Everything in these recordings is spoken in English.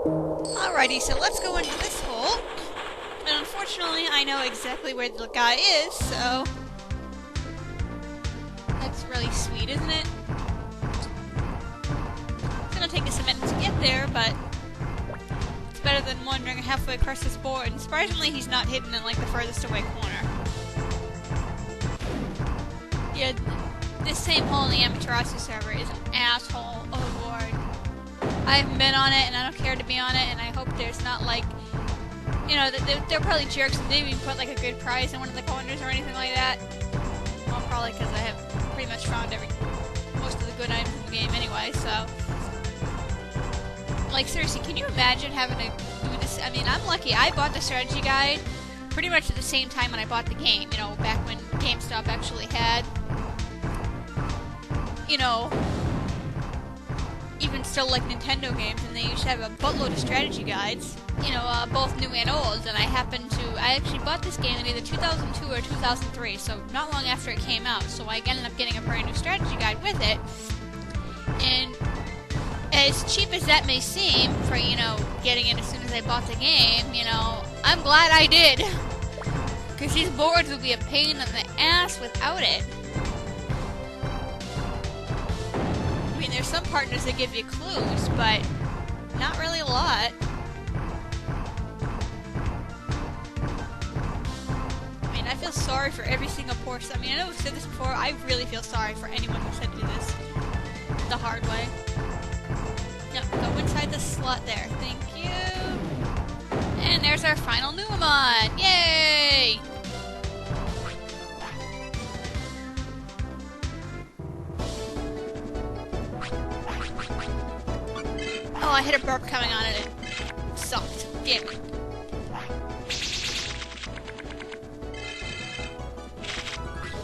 Alrighty, so let's go into this hole. And unfortunately, I know exactly where the guy is, so... That's really sweet, isn't it? It's gonna take us a minute to get there, but... It's better than wandering halfway across this board, and surprisingly he's not hidden in, like, the furthest away corner. Yeah, this same hole in the Amaterasu server is an asshole overboard. I haven't been on it, and I don't care to be on it, and I hope there's not, like... You know, they're probably jerks and they didn't even put, like, a good prize in one of the corners or anything like that. Well, probably because I have pretty much found most of the good items in the game anyway, so... Like, seriously, can you imagine having to do this? I mean, I'm lucky. I bought the strategy guide pretty much at the same time when I bought the game. You know, back when GameStop actually had... You know... Even still, like, Nintendo games, and they used to have a buttload of strategy guides. You know, both new and old, and I actually bought this game in either 2002 or 2003, so not long after it came out, so I ended up getting a brand new strategy guide with it. And as cheap as that may seem for, you know, getting it as soon as I bought the game, you know, I'm glad I did. Because these boards would be a pain in the ass without it. I mean, there's some partners that give you clues, but not really a lot. I mean, I feel sorry for every single person. I mean, I know we've said this before, I really feel sorry for anyone who's had to do this the hard way. No, go inside the slot there. Thank you. And there's our final Numamon! Yay! Oh, I hit a burp coming on it. It sucked. Damn it.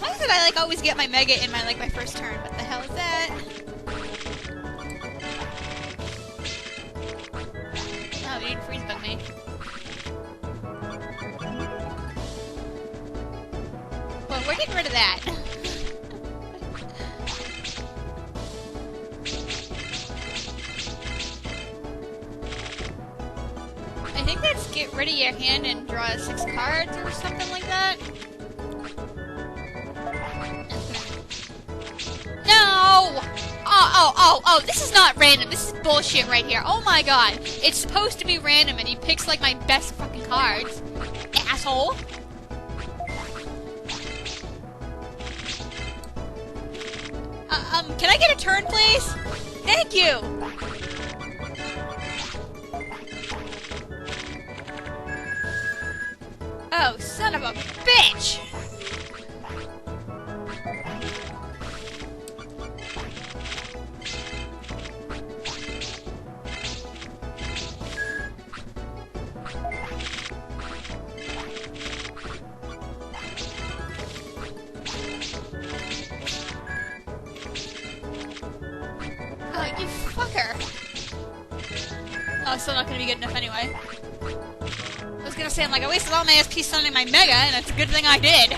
Why is it I, like, always get my Mega in my first turn? What the hell is that? Oh, you didn't freeze bug me. Well, we're getting rid of that. I think that's get rid of your hand and draw 6 cards or something like that. No! Oh, this is not random. This is bullshit right here. Oh my god. It's supposed to be random and he picks like my best fucking cards. Asshole. Can I get a turn, please? Thank you! Oh, son of a bitch! Oh, you fucker! Oh, still not gonna be good enough anyway. I was gonna say, I wasted all my SP summoning my Mega, and it's a good thing I did.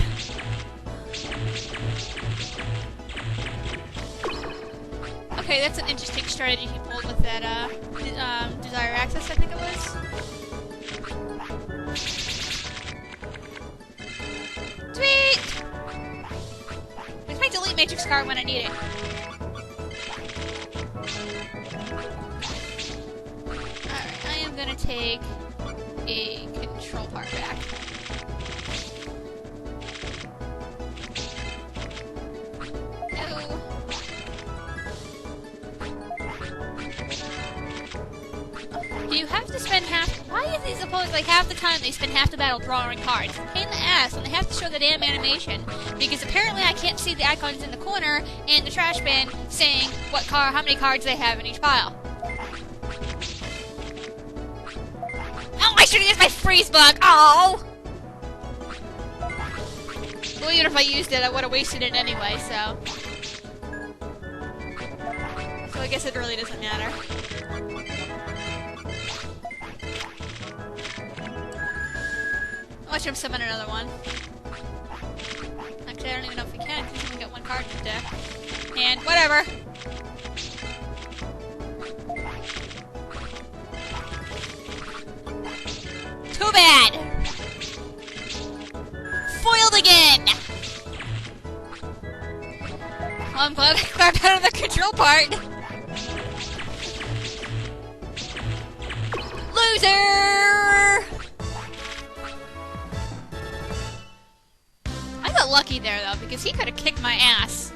Okay, that's an interesting strategy he pulled with that, Desire Access, I think it was. Sweet! Where's my Delete Matrix card when I need it? Alright, I am gonna take a control part back. No. You have to spend why is it supposed half the time they spend half the battle drawing cards? Pain in the ass when they have to show the damn animation. Because apparently I can't see the icons in the corner and the trash bin saying how many cards they have in each pile. Oh, I should have used my freeze bug! Oh! Well, even if I used it, I would have wasted it anyway, so... So I guess it really doesn't matter. Watch him summon another one. Actually, I don't even know if we can, because we only got 1 card in the deck. And, whatever! Too bad! Foiled again! Well, I'm glad I grabbed out of the control part. Loser! I got lucky there, though, because he could have kicked my ass.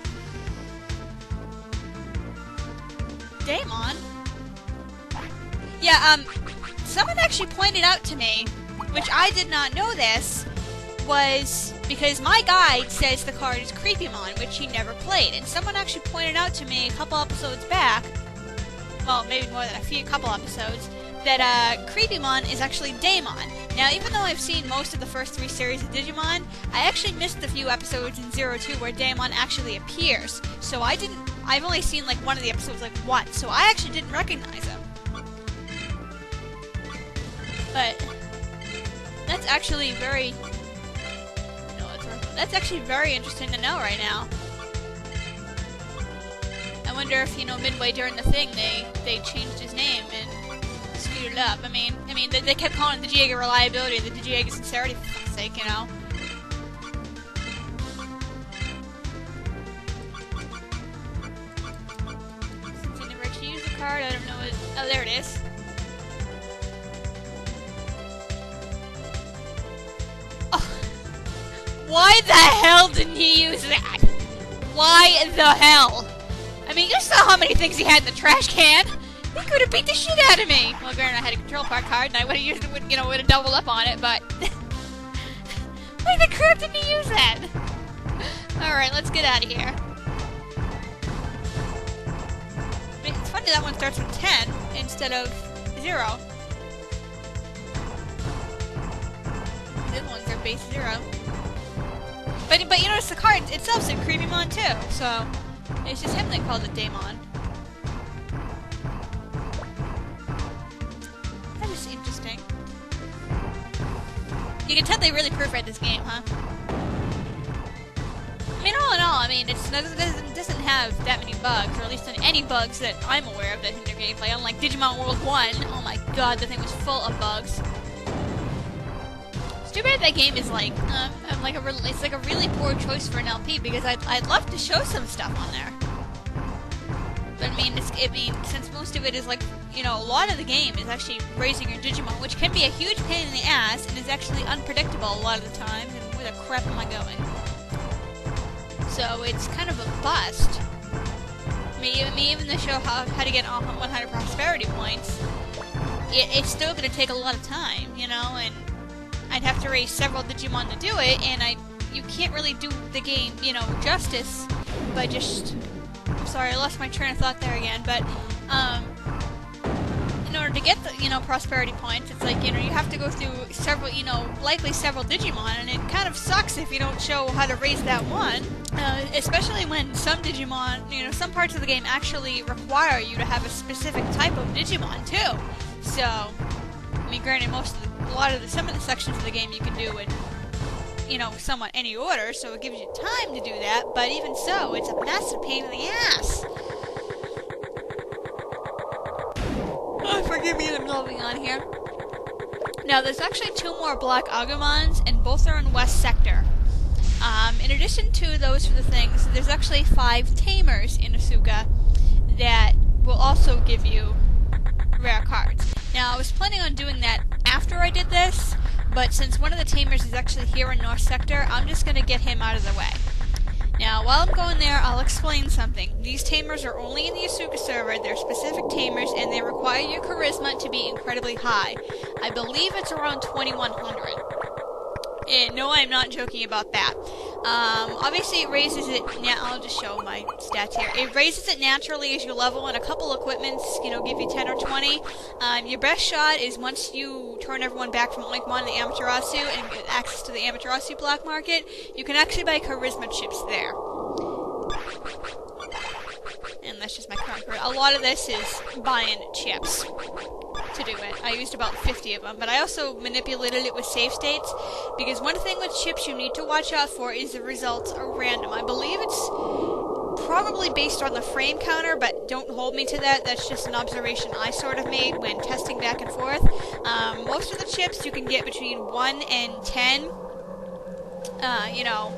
Digimon? Yeah, someone actually pointed out to me, which I did not know this, was because my guide says the card is Creepymon, which he never played, and someone actually pointed out to me a couple episodes back, well, maybe more than a couple episodes, that Creepymon is actually Daemon. Now, even though I've seen most of the first 3 series of Digimon, I actually missed a few episodes in 02 where Daemon actually appears, so I've only seen like one of the episodes like once, so I actually didn't recognize him. But that's actually very interesting to know right now. I wonder if, midway during the thing they changed his name and screwed it up. I mean they kept calling it the Digiega Reliability, the Digiega Sincerity, for fuck's sake, Since I never actually used the card, I don't know what. Oh, there it is. Why the hell didn't he use that? Why the hell? I mean, you saw how many things he had in the trash can. He could have beat the shit out of me. Well, granted, I had a control part card, and I would have used it, would have doubled up on it, but why the crap didn't he use that? All right, let's get out of here. I mean, it's funny that one starts with 10 instead of 0. These ones are base 0. But you notice the card itself said Creepymon too, so it's just him that calls it Daemon. That is interesting. You can tell they really proofread this game, huh? I mean, all in all, it doesn't have that many bugs, or at least any bugs that I'm aware of that hinder gameplay. Unlike Digimon World 1, oh my god, the thing was full of bugs. It's too bad that game is it's like a really poor choice for an LP, because I'd love to show some stuff on there. But since most of it is a lot of the game is actually raising your Digimon, which can be a huge pain in the ass and is actually unpredictable a lot of the time. And where the crap am I going? So it's kind of a bust. Even to show how to get 100 prosperity points, it's still going to take a lot of time, and I'd have to raise several Digimon to do it, and you can't really do the game, justice by just... I'm sorry, I lost my train of thought there again, but, in order to get the, prosperity points, it's like, you have to go through several, likely several Digimon, and it kind of sucks if you don't show how to raise that one, especially when some Digimon, some parts of the game actually require you to have a specific type of Digimon, too. So, granted, some of the sections of the game you can do in, somewhat any order, so it gives you time to do that, but even so, it's a massive pain in the ass. Oh, forgive me, I'm moving on here. Now, there's actually 2 more Black Agumons, and both are in West Sector. In addition to those for the things, there's actually 5 Tamers in Asuka that will also give you rare cards. Now, I was planning on doing that after I did this, but since one of the Tamers is actually here in North Sector, I'm just going to get him out of the way. Now, while I'm going there, I'll explain something. These Tamers are only in the Asuka server, they're specific Tamers, and they require your charisma to be incredibly high. I believe it's around 2100. No, I'm not joking about that. Obviously it raises it, I'll just show my stats here. It raises it naturally as you level, and a couple equipments, give you 10 or 20. Your best shot is once you turn everyone back from Oinkmon to Amaterasu and get access to the Amaterasu black market, you can actually buy charisma chips there. And that's just my current career. A lot of this is buying chips to do it. I used about 50 of them, but I also manipulated it with save states, because one thing with chips you need to watch out for is the results are random. I believe it's probably based on the frame counter, but don't hold me to that. That's just an observation I sort of made when testing back and forth. Most of the chips you can get between 1 and 10, you know,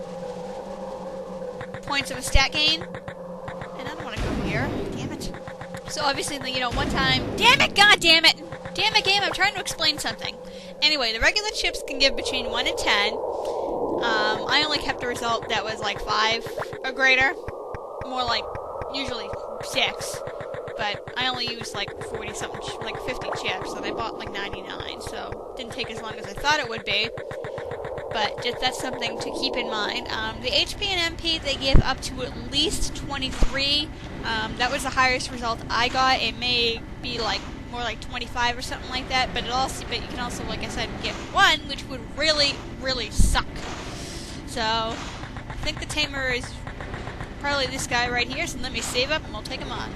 points of a stat gain. And I don't want to go here. Damn it. So obviously, you know, one time... Damn it! God damn it! Damn it, game, I'm trying to explain something. Anyway, the regular chips can give between 1 and 10. I only kept a result that was like 5 or greater. More like, usually 6. But I only used like 40-something, like 50 chips, and I bought like 99, so it didn't take as long as I thought it would be. But just that's something to keep in mind. The HP and MP, they give up to at least 23. That was the highest result I got. It may be like more like 25 or something like that, but you can also, like I said, get 1, which would really, really suck. So I think the tamer is probably this guy right here. So let me save up, and we'll take him on.